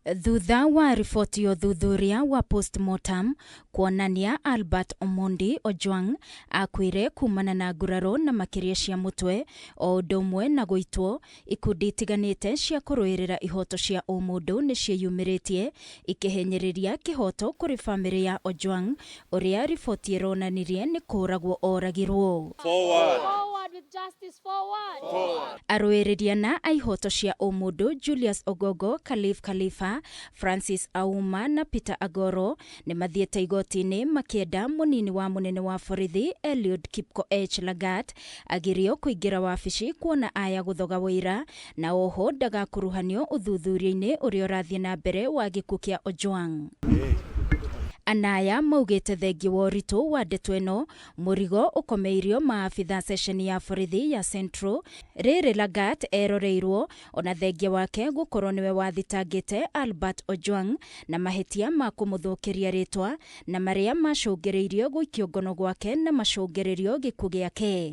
Thutha wa riboti ya ũthuthuria wa postmortem kuonania Albert Omondi Ojwang akuire kumana na nguraro na makiria cia mutwe o ũndũ ũmwe na gũitwo, ikundi itiganĩte cia kũrũĩrĩra ihoto cia ũmũndũ nĩ ciĩyumĩrĩtie ikĩhenyereria kĩhoto kũrĩ bamĩrĩ ya Ojwang ũrĩa riboti ĩronanirie nĩ kũũragwo oragirwo. Aruiriri na IHOTO cia ũmũndũ Julius Ogogo, Khalifa, Francis Auma na Peter Agoro nĩ mathiĩte igoti-inĩ makienda munini wa munene wa borithi ELIUD Lagat agirio kũingĩra wabici kuona aya gũthoga wĩra na oho ndagakuruhanio ũthuthuria-inĩ ũrĩa ũrathiĩ na mbere wa gĩkuũ kĩa Ojwang. Anaya maugĩte thengia wa ũritũ wa ndeto ĩno, mũrigo ũkomeirio maabitha session ya borithi ya Central RIRI Lagat eroreirwo ona thengia wake gũkorwo nĩwe wathitangĩte Albert Ojwang na mahĩtia ma kũmũthũkĩria rĩtwa na marĩa macũngĩrĩirio gũikio ngono gwake na macũngĩrĩrio gĩkuũ gĩake.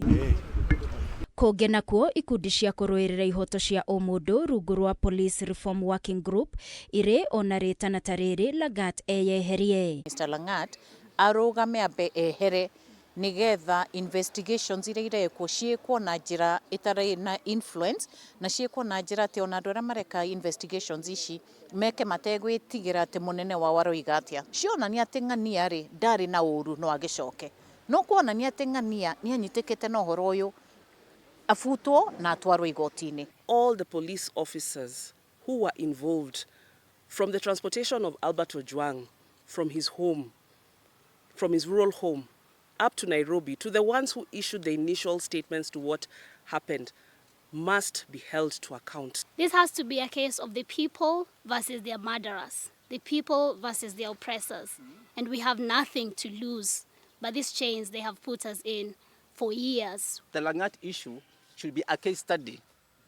Kũngĩ nakuo ikundi cia kũrũĩrĩra ihoto cia ũmũndũ rungu rwa Police Reform Working Group irĩ ona rĩtana ta rĩrĩ Lagat eyeherie. Mr. Lagat arũgame ambe ehere nigetha investigations iria irekwo ciĩkwo na njĩra itarĩ na influence na ciĩkwo na njĩra atĩ ona andũ arĩa mareka investigations ici meke mategwĩtigĩra atĩ mũnene wao aroiga atĩa. Cionania atĩ ng'ania rĩ ndarĩ na ũru no agĩcoke. No kuonania atĩ ng'ania nĩ anyitĩkĩte na ũhoro ũyũ afutwo na atwarwo igoti-inĩ. All the police officers who were involved from the transportation of Albert Ojwang from his home, from his rural home up to Nairobi, to the ones who issued the initial statements to what happened, must be held to account. This has to be a case of the people versus their murderers, the people versus their oppressors. And we have nothing to lose by these chains they have put us in for years. The Lagat issue should be a case study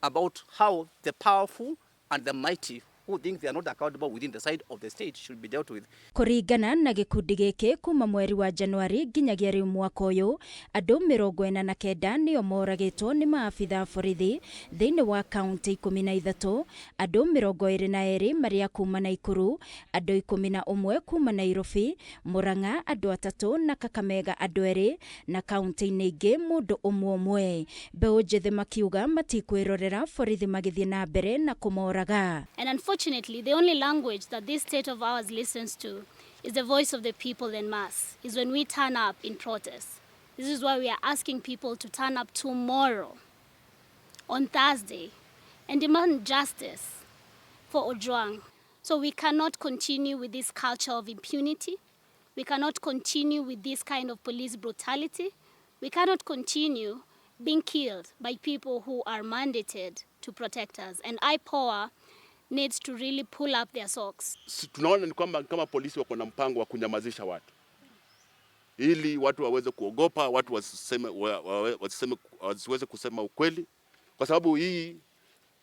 about how the powerful and the mighty who think they are not accountable within the side of the state should be dealt with. Kũringana na gĩkundi gĩkĩ kuma mweri wa Januari nginyagia rĩu mwaka ũyũ, andũ 49 nĩo moragĩtwo nĩ maabitha borithi thĩinĩ wa kaunti 13, andũ 22 marĩa kuma Nakuru, andũ 11 kuma Nairobi, Murang'a andũ 3 na Kakamega andũ 2 na kaunti-inĩ ingĩ mũndũ ũmwe. Mbeũ njĩthĩ makiuga matikwĩrorera borithi magĩthiĩ na mbere na kũmoraga. And unfortunately, the only language that this state of ours listens to is the voice of the people en masse, is when we turn up in protest. This is why we are asking people to turn up tomorrow, on Thursday, and demand justice for Ojwang. So we cannot continue with this culture of impunity. We cannot continue with this kind of police brutality. We cannot continue being killed by people who are mandated to protect us. And IPOA needs to really pull up their socks. Tunaona ni kwamba kama polisi wako na mpango wa kunyamazisha watu ili watu waweze kuogopa, watu wasiweze kusema ukweli, kwa sababu hii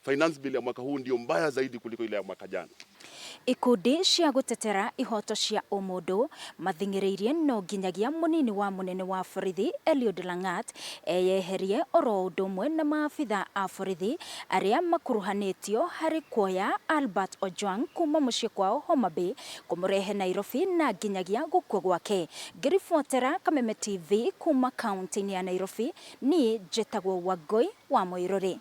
finance bill ya mwaka huu ndio mbaya zaidi kuliko ile ya mwaka jana. Ikundi cia gũtetera ihoto cia ũmũndũ mathingĩrĩirie nonginyagia munini wa munene wa borithi ELIUD Lagat eyeherie oro ũndũ ũmwe na maabitha a borithi arĩa makuruhanĩtio harĩ kuoya Albert Ojwang kuma mũciĩ kwao Homa Bay kũmũrehe Nairobi na nginyagia gũkua gwake. Ngĩribotera Kameme TV kuma kaunti-inĩ ya Nairobi, niĩ njĩtagwo Wangui wa Mũirũrĩ.